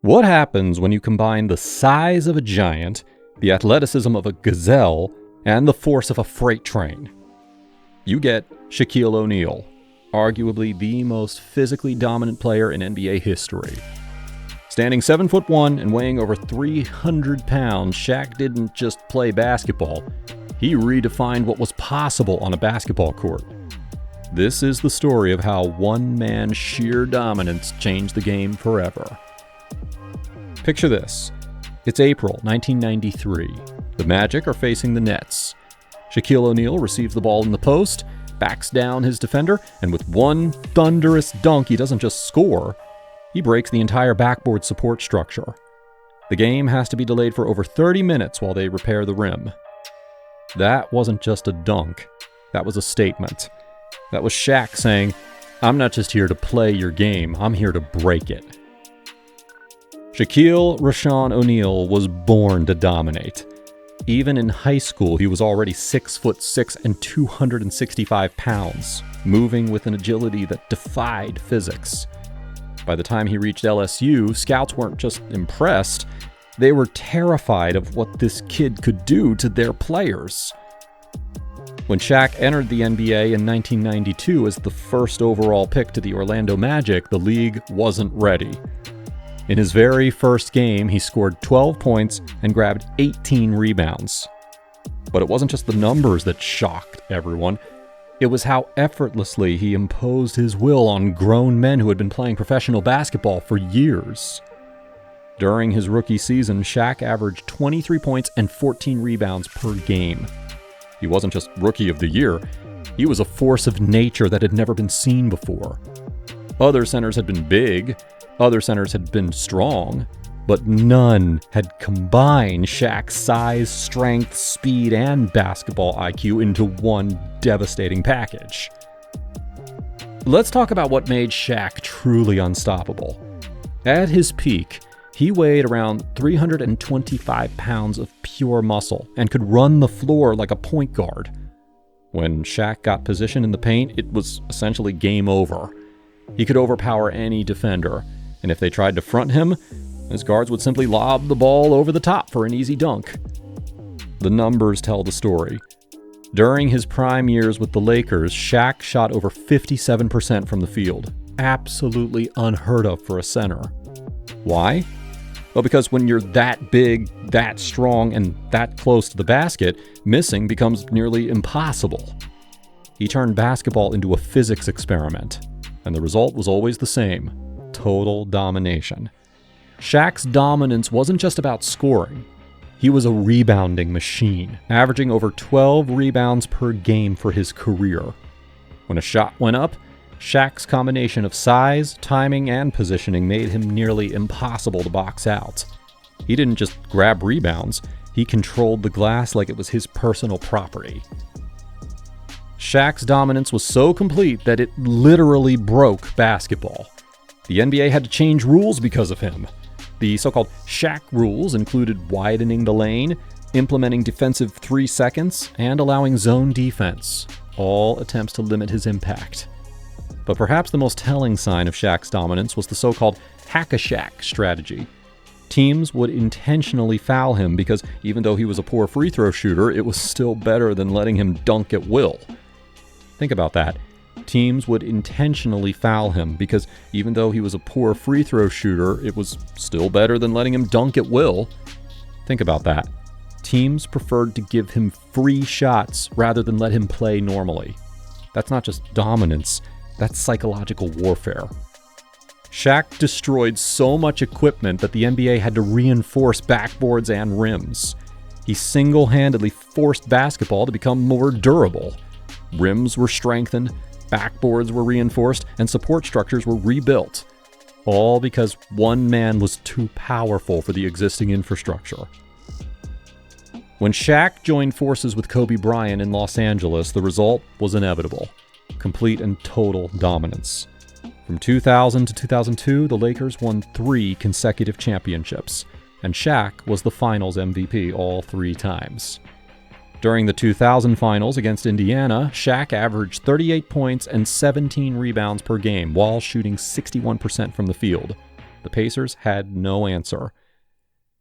What happens when you combine the size of a giant, the athleticism of a gazelle, and the force of a freight train? You get Shaquille O'Neal, arguably the most physically dominant player in NBA history. Standing 7'1" and weighing over 300 pounds, Shaq didn't just play basketball. He redefined what was possible on a basketball court. This is the story of how one man's sheer dominance changed the game forever. Picture this. It's April 1993. The Magic are facing the Nets. Shaquille O'Neal receives the ball in the post, backs down his defender, and with one thunderous dunk, he doesn't just score, he breaks the entire backboard support structure. The game has to be delayed for over 30 minutes while they repair the rim. That wasn't just a dunk. That was a statement. That was Shaq saying, "I'm not just here to play your game, I'm here to break it." Shaquille Rashawn O'Neal was born to dominate. Even in high school, he was already 6'6" and 265 pounds, moving with an agility that defied physics. By the time he reached LSU, scouts weren't just impressed, they were terrified of what this kid could do to their players. When Shaq entered the NBA in 1992 as the first overall pick to the Orlando Magic, the league wasn't ready. In his very first game, he scored 12 points and grabbed 18 rebounds. But it wasn't just the numbers that shocked everyone. It was how effortlessly he imposed his will on grown men who had been playing professional basketball for years. During his rookie season, Shaq averaged 23 points and 14 rebounds per game. He wasn't just Rookie of the Year, he was a force of nature that had never been seen before. Other centers had been big, other centers had been strong, but none had combined Shaq's size, strength, speed, and basketball IQ into one devastating package. Let's talk about what made Shaq truly unstoppable. At his peak, he weighed around 325 pounds of pure muscle and could run the floor like a point guard. When Shaq got positioned in the paint, it was essentially game over. He could overpower any defender, and if they tried to front him, his guards would simply lob the ball over the top for an easy dunk. The numbers tell the story. During his prime years with the Lakers, Shaq shot over 57% from the field. Absolutely unheard of for a center. Why? Well, because when you're that big, that strong, and that close to the basket, missing becomes nearly impossible. He turned basketball into a physics experiment, and the result was always the same: total domination. Shaq's dominance wasn't just about scoring. He was a rebounding machine, averaging over 12 rebounds per game for his career. When a shot went up, Shaq's combination of size, timing, and positioning made him nearly impossible to box out. He didn't just grab rebounds, he controlled the glass like it was his personal property. Shaq's dominance was so complete that it literally broke basketball. The NBA had to change rules because of him. The so-called Shaq rules included widening the lane, implementing defensive 3 seconds, and allowing zone defense, all attempts to limit his impact. But perhaps the most telling sign of Shaq's dominance was the so-called hack-a-Shaq strategy. Teams would intentionally foul him because even though he was a poor free throw shooter, it was still better than letting him dunk at will. Think about that. Teams would intentionally foul him because even though he was a poor free throw shooter, it was still better than letting him dunk at will. Think about that. Teams preferred to give him free shots rather than let him play normally. That's not just dominance, that's psychological warfare. Shaq destroyed so much equipment that the NBA had to reinforce backboards and rims. He single-handedly forced basketball to become more durable. Rims were strengthened, backboards were reinforced, and support structures were rebuilt. All because one man was too powerful for the existing infrastructure. When Shaq joined forces with Kobe Bryant in Los Angeles, the result was inevitable: complete and total dominance. From 2000 to 2002, the Lakers won 3 consecutive championships, and Shaq was the finals MVP all 3 times. During the 2000 finals against Indiana, Shaq averaged 38 points and 17 rebounds per game while shooting 61% from the field. The Pacers had no answer.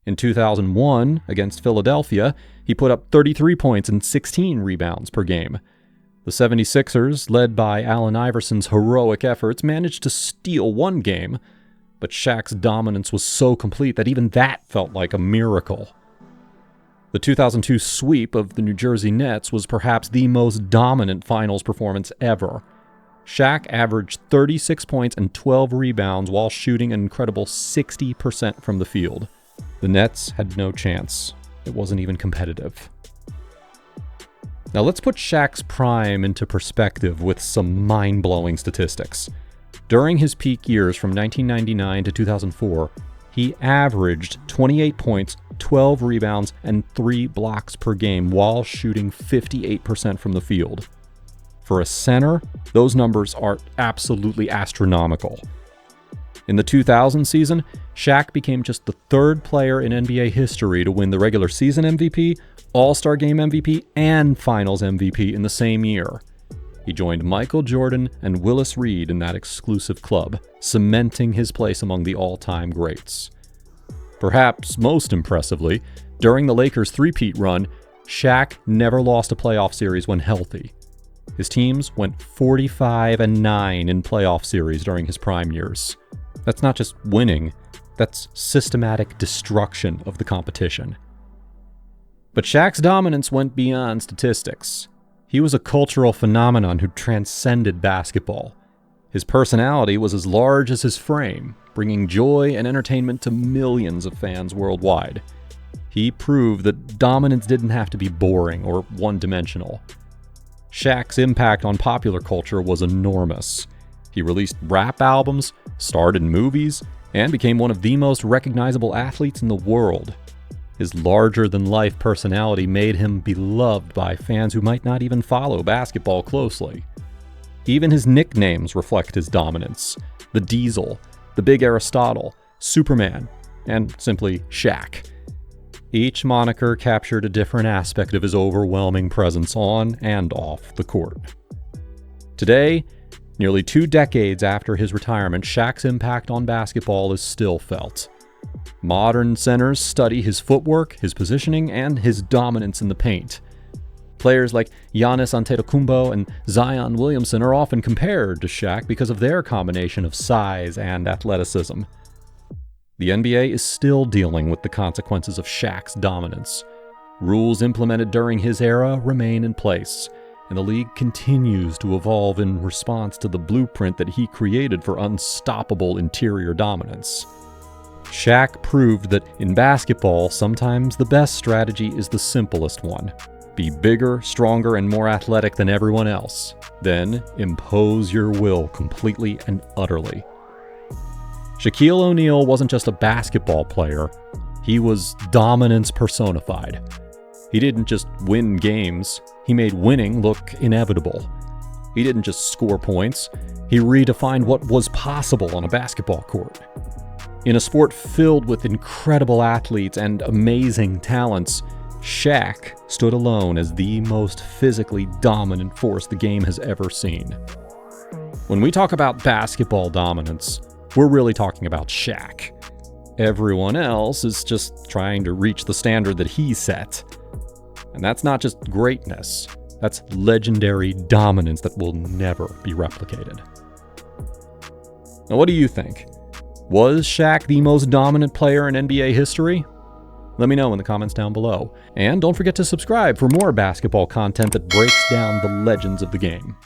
In 2001, against Philadelphia, he put up 33 points and 16 rebounds per game. The 76ers, led by Allen Iverson's heroic efforts, managed to steal one game, but Shaq's dominance was so complete that even that felt like a miracle. The 2002 sweep of the New Jersey Nets was perhaps the most dominant finals performance ever. Shaq averaged 36 points and 12 rebounds while shooting an incredible 60% from the field. The Nets had no chance. It wasn't even competitive. Now let's put Shaq's prime into perspective with some mind-blowing statistics. During his peak years from 1999 to 2004, he averaged 28 points, 12 rebounds, and 3 blocks per game while shooting 58% from the field. For a center, those numbers are absolutely astronomical. In the 2000 season, Shaq became just the third player in NBA history to win the regular season MVP, All-Star Game MVP, and Finals MVP in the same year. He joined Michael Jordan and Willis Reed in that exclusive club, cementing his place among the all-time greats. Perhaps most impressively, during the Lakers' three-peat run, Shaq never lost a playoff series when healthy. His teams went 45-9 in playoff series during his prime years. That's not just winning, that's systematic destruction of the competition. But Shaq's dominance went beyond statistics. He was a cultural phenomenon who transcended basketball. His personality was as large as his frame, bringing joy and entertainment to millions of fans worldwide. He proved that dominance didn't have to be boring or one-dimensional. Shaq's impact on popular culture was enormous. He released rap albums, starred in movies, and became one of the most recognizable athletes in the world. His larger-than-life personality made him beloved by fans who might not even follow basketball closely. Even his nicknames reflect his dominance: the Diesel, the Big Aristotle, Superman, and simply Shaq. Each moniker captured a different aspect of his overwhelming presence on and off the court. Today, nearly 2 decades after his retirement, Shaq's impact on basketball is still felt. Modern centers study his footwork, his positioning, and his dominance in the paint. Players like Giannis Antetokounmpo and Zion Williamson are often compared to Shaq because of their combination of size and athleticism. The NBA is still dealing with the consequences of Shaq's dominance. Rules implemented during his era remain in place, and the league continues to evolve in response to the blueprint that he created for unstoppable interior dominance. Shaq proved that in basketball, sometimes the best strategy is the simplest one. Be bigger, stronger, and more athletic than everyone else. Then impose your will completely and utterly. Shaquille O'Neal wasn't just a basketball player, he was dominance personified. He didn't just win games, he made winning look inevitable. He didn't just score points, he redefined what was possible on a basketball court. In a sport filled with incredible athletes and amazing talents, Shaq stood alone as the most physically dominant force the game has ever seen. When we talk about basketball dominance, we're really talking about Shaq. Everyone else is just trying to reach the standard that he set. And that's not just greatness, that's legendary dominance that will never be replicated. Now, what do you think? Was Shaq the most dominant player in NBA history? Let me know in the comments down below. And don't forget to subscribe for more basketball content that breaks down the legends of the game.